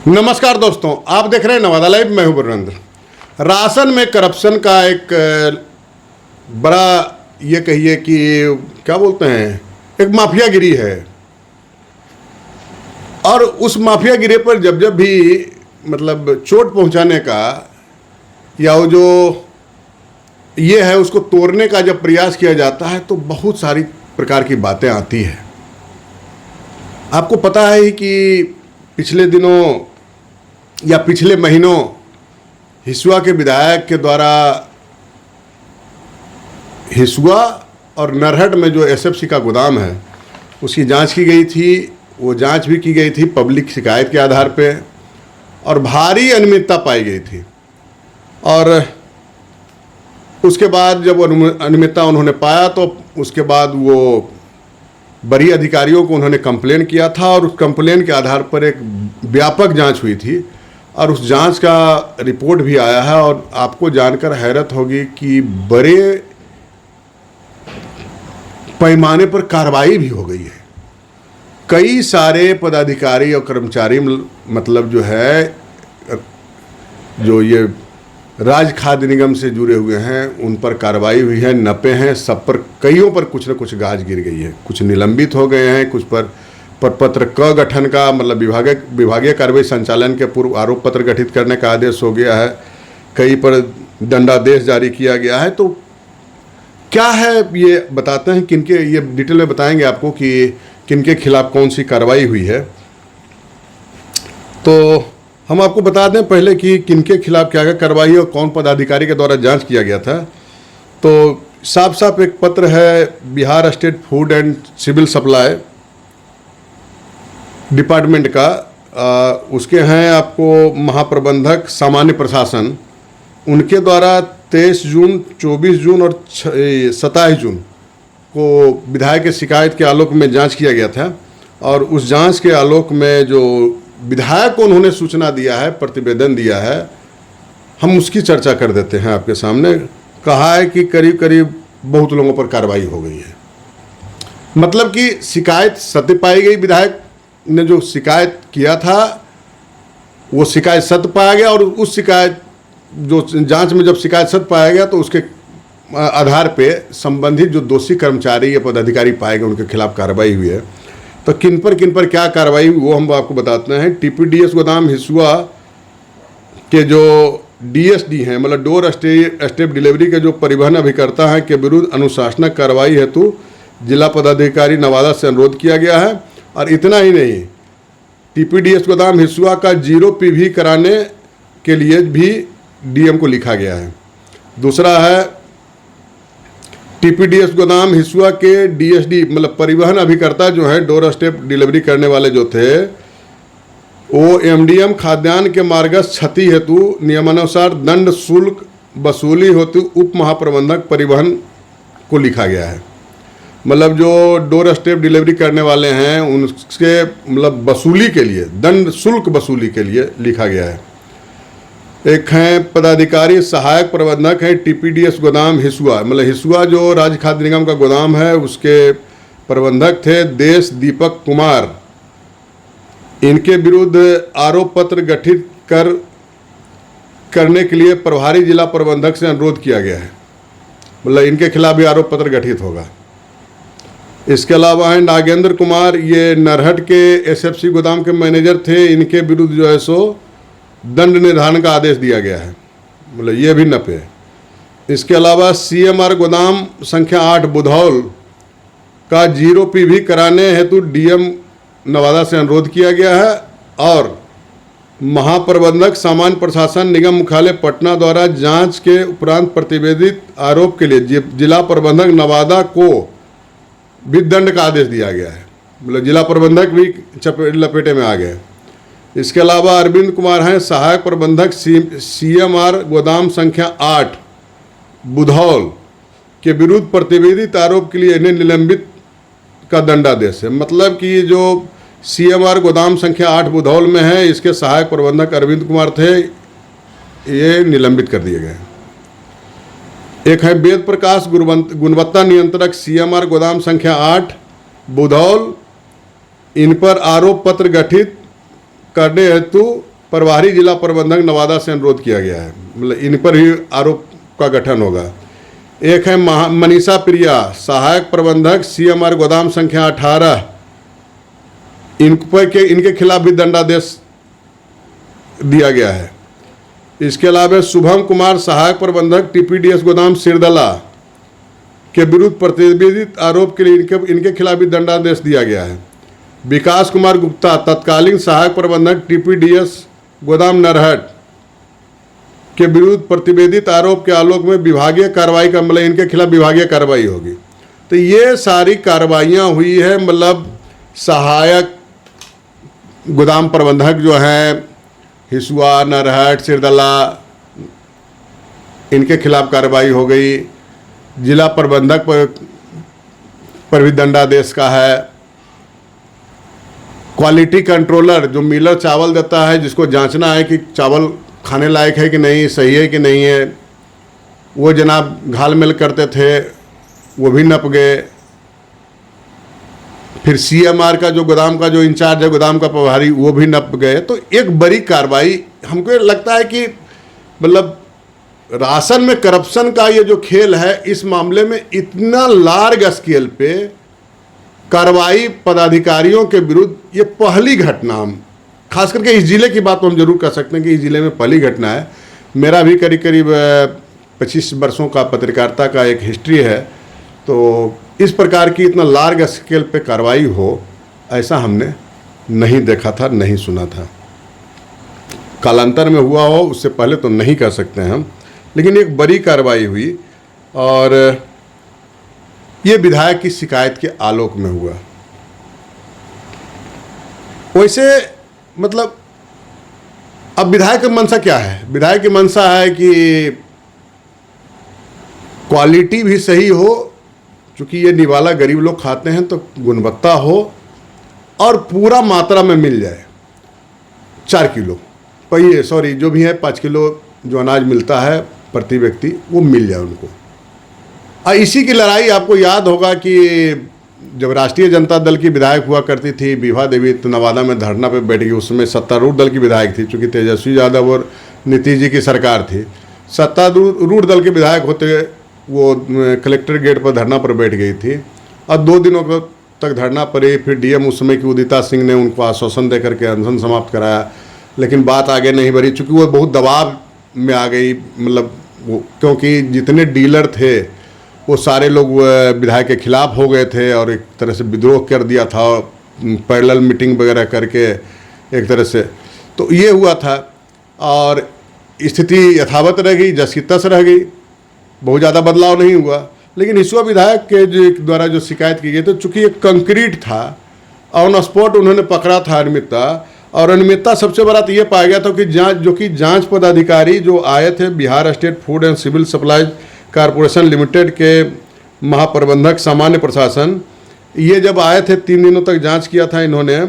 नमस्कार दोस्तों, आप देख रहे हैं नवादा लाइव। मैं हूं बुरनंदर। राशन में करप्शन का एक बड़ा, ये कहिए कि क्या बोलते हैं, एक माफियागिरी है। और उस माफियागिरी पर जब जब भी मतलब चोट पहुंचाने का या वो जो ये है उसको तोड़ने का जब प्रयास किया जाता है तो बहुत सारी प्रकार की बातें आती है। आपको पता है कि पिछले दिनों या पिछले महीनों हिसुआ के विधायक के द्वारा हिसुआ और नरहट में जो एसएफसी का गोदाम है उसकी जांच की गई थी। वो जांच भी की गई थी पब्लिक शिकायत के आधार पे, और भारी अनियमितता पाई गई थी। और उसके बाद जब वो अनियमितता उन्होंने पाया तो उसके बाद वो बड़ी अधिकारियों को उन्होंने कंप्लेन किया था, और उस कंप्लेन के आधार पर एक व्यापक जांच हुई थी और उस जांच का रिपोर्ट भी आया है। और आपको जानकर हैरत होगी कि बड़े पैमाने पर कार्रवाई भी हो गई है। कई सारे पदाधिकारी और कर्मचारी मतलब जो है जो ये राज्य खाद्य निगम से जुड़े हुए हैं उन पर कार्रवाई हुई है, नपे हैं, सब पर कईयों पर कुछ न कुछ गाज गिर गई है। कुछ निलंबित हो गए हैं, कुछ पर पत्र क गठन का मतलब विभागीय कार्रवाई संचालन के पूर्व आरोप पत्र गठित करने का आदेश हो गया है। कई पर दंडादेश जारी किया गया है। तो क्या है ये बताते हैं, किनके, ये डिटेल में बताएंगे आपको कि किनके खिलाफ कौन सी कार्रवाई हुई है। तो हम आपको बता दें पहले कि किनके खिलाफ क्या क्या कार्रवाई और कौन पदाधिकारी के द्वारा जांच किया गया था। तो साफ साफ एक पत्र है Bihar state food and civil supply department का। उसके हैं आपको महाप्रबंधक सामान्य प्रशासन, उनके द्वारा 23 जून, 24 जून और 27 जून को विधायक की शिकायत के आलोक में जांच किया गया था। और उस जांच के आलोक में जो विधायक को उन्होंने सूचना दिया है, प्रतिवेदन दिया है, हम उसकी चर्चा कर देते हैं आपके सामने। कहा है कि करीब करीब बहुत लोगों पर कार्रवाई हो गई है। मतलब कि शिकायत सत्य पाई गई, विधायक ने जो शिकायत किया था वो शिकायत सत्य पाया गया, और उस शिकायत जो जांच में जब शिकायत सत्य पाया गया तो उसके आधार पे संबंधित जो दोषी कर्मचारी या पदाधिकारी पाए गए उनके खिलाफ कार्रवाई हुई है। तो किन पर क्या कार्रवाई हुई वो हम आपको बताते हैं। टीपीडीएस गोदाम हिसुआ के जो डीएसडी हैं, मतलब डोर स्टेप डिलीवरी के जो परिवहन अभिकर्ता हैं के विरुद्ध अनुशासनिक कार्रवाई हेतु जिला पदाधिकारी नवादा से अनुरोध किया गया है। और इतना ही नहीं, टीपीडीएस गोदाम हिसुआ का 0 पीवी कराने के लिए भी डीएम को लिखा गया है। दूसरा है टीपीडीएस गोदाम हिसुआ के डीएसडी मतलब परिवहन अभिकर्ता जो है डोर स्टेप डिलीवरी करने वाले जो थे वो एमडीएम खाद्यान्न के मार्गस क्षति हेतु नियमानुसार दंड शुल्क वसूली हेतु उप महाप्रबंधक परिवहन को लिखा गया है। मतलब जो डोर स्टेप डिलीवरी करने वाले हैं उनके मतलब वसूली के लिए, दंड शुल्क वसूली के लिए लिखा गया है। एक हैं पदाधिकारी सहायक प्रबंधक हैं टीपीडीएस गोदाम हिसुआ, मतलब हिसुआ जो राज्य खाद्य निगम का गोदाम है उसके प्रबंधक थे देश दीपक कुमार। इनके विरुद्ध आरोप पत्र गठित करने के लिए प्रभारी जिला प्रबंधक से अनुरोध किया गया है। मतलब इनके खिलाफ भी आरोप पत्र गठित होगा। इसके अलावा हैं नागेंद्र कुमार, ये नरहट के एसएफसी गोदाम के मैनेजर थे। इनके विरुद्ध जो है सो दंड निर्धारण का आदेश दिया गया है, मतलब ये भी नपे। इसके अलावा सीएमआर गोदाम संख्या 8 बुधौल का 0 पीवी कराने हेतु डीएम नवादा से अनुरोध किया गया है। और महाप्रबंधक सामान्य प्रशासन निगम मुख्यालय पटना द्वारा जांच के उपरांत प्रतिवेदित आरोप के लिए जिला प्रबंधक नवादा को भी दंड का आदेश दिया गया है। मतलब जिला प्रबंधक भी लपेटे में आ गए। इसके अलावा अरविंद कुमार हैं सहायक प्रबंधक सीएमआर गोदाम संख्या 8 बुधौल के विरुद्ध प्रतिवेदित आरोप के लिए इन्हें निलंबित का दंडादेश है। मतलब कि जो सीएमआर गोदाम संख्या 8 बुधौल में है इसके सहायक प्रबंधक अरविंद कुमार थे, ये निलंबित कर दिए गए। एक है वेद प्रकाश गुणवत्ता नियंत्रक सीएमआर गोदाम संख्या 8 बुधौल, इन पर आरोप पत्र गठित करने हेतु प्रभारी जिला प्रबंधक नवादा से अनुरोध किया गया है, मतलब इन पर ही आरोप का गठन होगा। एक है मनीषा प्रिया, सहायक प्रबंधक CMR गोदाम संख्या 18, इनके खिलाफ भी दंडादेश दिया गया है। इसके अलावा शुभम कुमार, सहायक प्रबंधक TPDS गोदाम सिरदला के विरुद्ध प्रतिवेदित आरोप के लिए इनके खिलाफ भी दंडादेश दिया गया है। विकास कुमार गुप्ता, तत्कालीन सहायक प्रबंधक TPDS गोदाम नरहट के विरुद्ध प्रतिवेदित आरोप के आलोक में विभागीय कार्रवाई का, मतलब इनके खिलाफ विभागीय कार्रवाई होगी। तो ये सारी कार्रवाइयाँ हुई है, मतलब सहायक गोदाम प्रबंधक जो हैं हिसुआ, नरहट, सिरदला, इनके खिलाफ कार्रवाई हो गई। जिला प्रबंधक पर भी दंडादेश का है। क्वालिटी कंट्रोलर जो मिलर चावल देता है, जिसको जांचना है कि चावल खाने लायक है कि नहीं, सही है कि नहीं है, वो जनाब घालमेल करते थे, वो भी नप गए। फिर CMR का जो गोदाम का जो इंचार्ज है, गोदाम का प्रभारी, वो भी नप गए। तो एक बड़ी कार्रवाई, हमको लगता है कि मतलब राशन में करप्शन का ये जो खेल है, इस मामले में इतना लार्ज स्केल पे कार्रवाई पदाधिकारियों के विरुद्ध, ये पहली घटना, खास करके इस जिले की बात तो हम जरूर कर सकते हैं कि इस जिले में पहली घटना है। मेरा भी करीब करीब 25 वर्षों का पत्रकारिता का एक हिस्ट्री है, तो इस प्रकार की इतना लार्ज स्केल पे कार्रवाई हो, ऐसा हमने नहीं देखा था, नहीं सुना था। कालांतर में हुआ हो, उससे पहले तो नहीं कर सकते हैं हम, लेकिन एक बड़ी कार्रवाई हुई और ये विधायक की शिकायत के आलोक में हुआ। वैसे मतलब अब विधायक की मंशा क्या है? विधायक की मंशा है कि क्वालिटी भी सही हो, क्योंकि ये निवाला गरीब लोग खाते हैं, तो गुणवत्ता हो और पूरा मात्रा में मिल जाए। 4 किलो पहिए, सॉरी जो भी है 5 किलो जो अनाज मिलता है प्रति व्यक्ति, वो मिल जाए उनको। और इसी की लड़ाई आपको याद होगा कि जब राष्ट्रीय जनता दल की विधायक हुआ करती थी विभा देवी, तो नवादा में धरना पे बैठ गई। उसमें सत्तारूढ़ दल की विधायक थी, चूँकि तेजस्वी यादव और नीतीश जी की सरकार थी। सत्तारूढ़ दल के विधायक होते वो कलेक्टर गेट पर धरना पर बैठ गई थी और 2 दिनों तक धरना पर ही। फिर DM उस समय की उदिता सिंह ने उनको आश्वासन दे करके अनशन समाप्त कराया, लेकिन बात आगे नहीं बढ़ी, चूँकि वो बहुत दबाव में आ गई। मतलब वो, क्योंकि जितने डीलर थे वो सारे लोग विधायक के खिलाफ हो गए थे और एक तरह से विद्रोह कर दिया था, पैरेलल मीटिंग वगैरह करके एक तरह से। तो ये हुआ था और स्थिति यथावत रह गई, जस की तस रह गई, बहुत ज़्यादा बदलाव नहीं हुआ। लेकिन हिसुआ विधायक के द्वारा जो शिकायत की गई, तो चूँकि एक कंक्रीट था, ऑन स्पॉट उन्होंने पकड़ा था अनियमितता। और अनियमितता सबसे बड़ा तो ये पाया गया था कि जांच पदाधिकारी जो आए थे Bihar state food and civil supplies corporation limited के महाप्रबंधक सामान्य प्रशासन, ये जब आए थे 3 दिनों तक जांच किया था इन्होंने,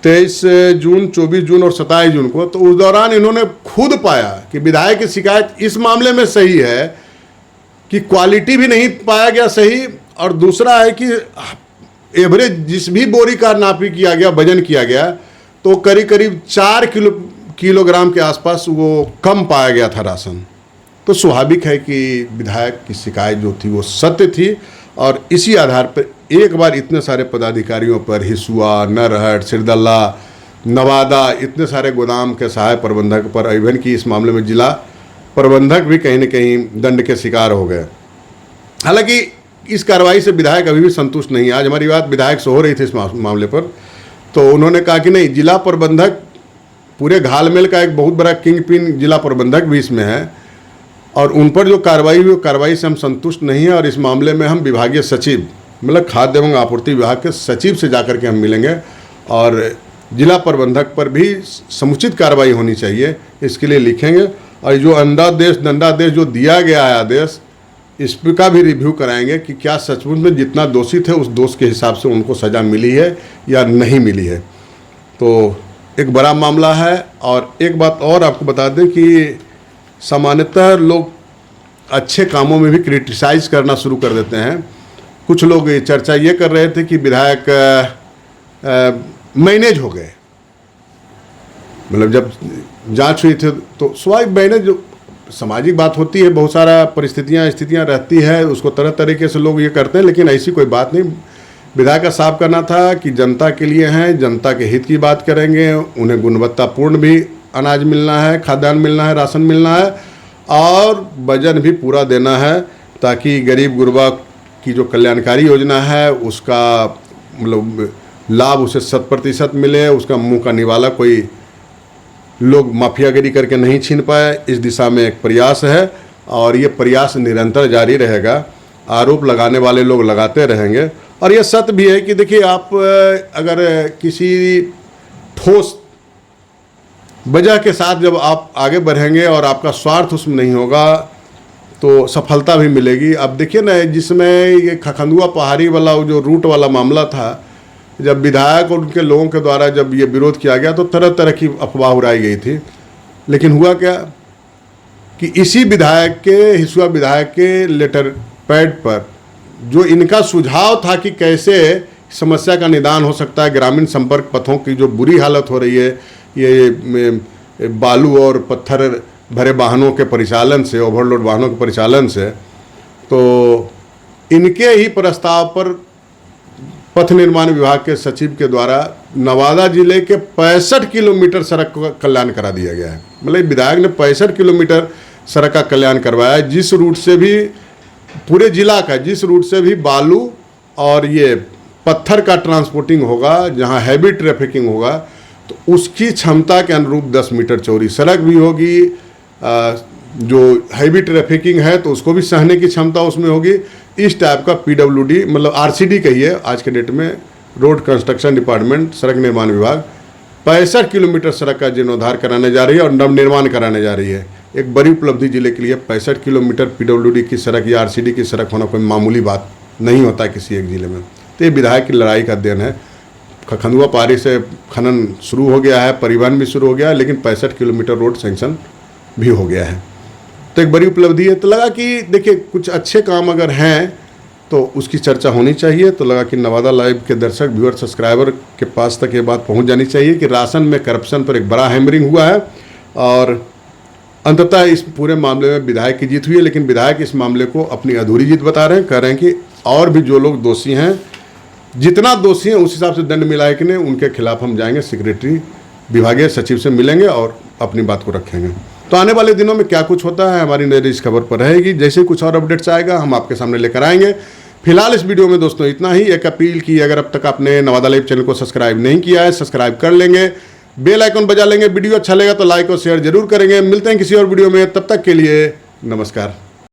23 जून, 24 जून और 27 जून को। तो उस दौरान इन्होंने खुद पाया कि विधायक की शिकायत इस मामले में सही है कि क्वालिटी भी नहीं पाया गया सही, और दूसरा है कि एवरेज जिस भी बोरी का नापी किया गया, वजन किया गया, तो करीब करीब 4 किलोग्राम के आसपास वो कम पाया गया था राशन। तो स्वाभाविक है कि विधायक की शिकायत जो थी वो सत्य थी, और इसी आधार पर एक बार इतने सारे पदाधिकारियों पर, हिसुआ, नरहट, सिरदला, नवादा, इतने सारे गोदाम के सहायक प्रबंधक पर, इवन की इस मामले में जिला प्रबंधक भी कहीं न कहीं दंड के शिकार हो गए। हालांकि इस कार्रवाई से विधायक अभी भी संतुष्ट नहीं है। आज हमारी बात विधायक से हो रही थी इस मामले पर, तो उन्होंने कहा कि नहीं, जिला प्रबंधक पूरे घालमेल का एक बहुत बड़ा किंग पिन जिला प्रबंधक भी इसमें है, और उन पर जो कार्रवाई हुई, कार्रवाई से हम संतुष्ट नहीं हैं। और इस मामले में हम विभागीय सचिव, मतलब खाद्य एवं आपूर्ति विभाग के सचिव से जाकर के हम मिलेंगे, और जिला प्रबंधक पर भी समुचित कार्रवाई होनी चाहिए, इसके लिए लिखेंगे। और जो दंडादेश जो दिया गया है आदेश, इस पर का भी रिव्यू कराएंगे कि क्या सचमुच में जितना दोषी थे उस दोष के हिसाब से उनको सज़ा मिली है या नहीं मिली है। तो एक बड़ा मामला है। और एक बात और आपको बता दें कि सामान्यतः लोग अच्छे कामों में भी क्रिटिसाइज करना शुरू कर देते हैं। कुछ लोग चर्चा ये कर रहे थे कि विधायक मैनेज हो गए, मतलब जब जांच हुई थी तो स्वाभाविक बहने जो सामाजिक बात होती है, बहुत सारा परिस्थितियां स्थितियां रहती है, उसको तरह तरीके से लोग ये करते हैं, लेकिन ऐसी कोई बात नहीं। विधायक का साफ करना था कि जनता के लिए हैं, जनता के हित की बात करेंगे, उन्हें गुणवत्तापूर्ण भी अनाज मिलना है, खाद्यान्न मिलना है, राशन मिलना है और वजन भी पूरा देना है, ताकि गरीब गुरबा की जो कल्याणकारी योजना है उसका मतलब लाभ उसे 100% मिले, उसका मुंह का निवाला कोई लोग माफियागिरी करके नहीं छीन पाए। इस दिशा में एक प्रयास है और ये प्रयास निरंतर जारी रहेगा। आरोप लगाने वाले लोग लगाते रहेंगे और ये सत्य भी है कि देखिए, आप अगर किसी ठोस वजह के साथ जब आप आगे बढ़ेंगे और आपका स्वार्थ उसमें नहीं होगा तो सफलता भी मिलेगी। अब देखिए ना, जिसमें ये खखंदुआ पहाड़ी वाला जो रूट वाला मामला था, जब विधायक और उनके लोगों के द्वारा जब ये विरोध किया गया तो तरह तरह की अफवाह उड़ाई गई थी, लेकिन हुआ क्या कि इसी विधायक के, हिसुआ विधायक के लेटर पैड पर जो इनका सुझाव था कि कैसे समस्या का निदान हो सकता है, ग्रामीण संपर्क पथों की जो बुरी हालत हो रही है ये बालू और पत्थर भरे वाहनों के परिचालन से, ओवरलोड वाहनों के परिचालन से, तो इनके ही प्रस्ताव पर पथ निर्माण विभाग के सचिव के द्वारा नवादा जिले के 65 किलोमीटर सड़क का कल्याण करा दिया गया है। मतलब विधायक ने 65 किलोमीटर सड़क का कल्याण करवाया, जिस रूट से भी पूरे जिला का, जिस रूट से भी बालू और ये पत्थर का ट्रांसपोर्टिंग होगा, जहां हैवी ट्रैफिकिंग होगा, तो उसकी क्षमता के अनुरूप 10 मीटर चौड़ी सड़क भी होगी। जो हैवी ट्रैफिकिंग है तो उसको भी सहने की क्षमता उसमें होगी। इस टाइप का PWD मतलब RCD कहिए आज के डेट में, रोड कंस्ट्रक्शन डिपार्टमेंट, सड़क निर्माण विभाग 65 किलोमीटर सड़क का जीर्णोद्धार कराने जा रही है और नवनिर्माण कराने जा रही है। एक बड़ी उपलब्धि जिले के लिए। 65 किलोमीटर PWD की सड़क या RCD की सड़क होना कोई मामूली बात नहीं होता है किसी एक जिले में। तो ये विधायक की लड़ाई का देन है। खखंदुआ पहाड़ी से खनन शुरू हो गया है, परिवहन भी शुरू हो गया है, लेकिन 65 किलोमीटर रोड सेंक्शन भी हो गया है, तो एक बड़ी उपलब्धि है। तो लगा कि देखिए, कुछ अच्छे काम अगर हैं तो उसकी चर्चा होनी चाहिए। तो लगा कि नवादा लाइव के दर्शक, व्यूअर, सब्सक्राइबर के पास तक ये बात पहुंच जानी चाहिए कि राशन में करप्शन पर एक बड़ा हैमरिंग हुआ है और अंततः इस पूरे मामले में विधायक की जीत हुई है। लेकिन विधायक इस मामले को अपनी अधूरी जीत बता रहे हैं, कह रहे हैं कि और भी जो लोग दोषी हैं, जितना दोषी हैं उस हिसाब से दंड मिला है कि नहीं, उनके खिलाफ हम जाएंगे, सेक्रेटरी विभागीय सचिव से मिलेंगे और अपनी बात को रखेंगे। तो आने वाले दिनों में क्या कुछ होता है हमारी नजर इस खबर पर रहेगी। जैसे कुछ और अपडेट्स आएगा हम आपके सामने लेकर आएंगे। फिलहाल इस वीडियो में दोस्तों इतना ही। एक अपील की, अगर अब तक आपने नवादा लाइव चैनल को सब्सक्राइब नहीं किया है, सब्सक्राइब कर लेंगे, बेल आइकन बजा लेंगे। वीडियो अच्छा लगा तो लाइक और शेयर जरूर करेंगे। मिलते हैं किसी और वीडियो में, तब तक के लिए नमस्कार।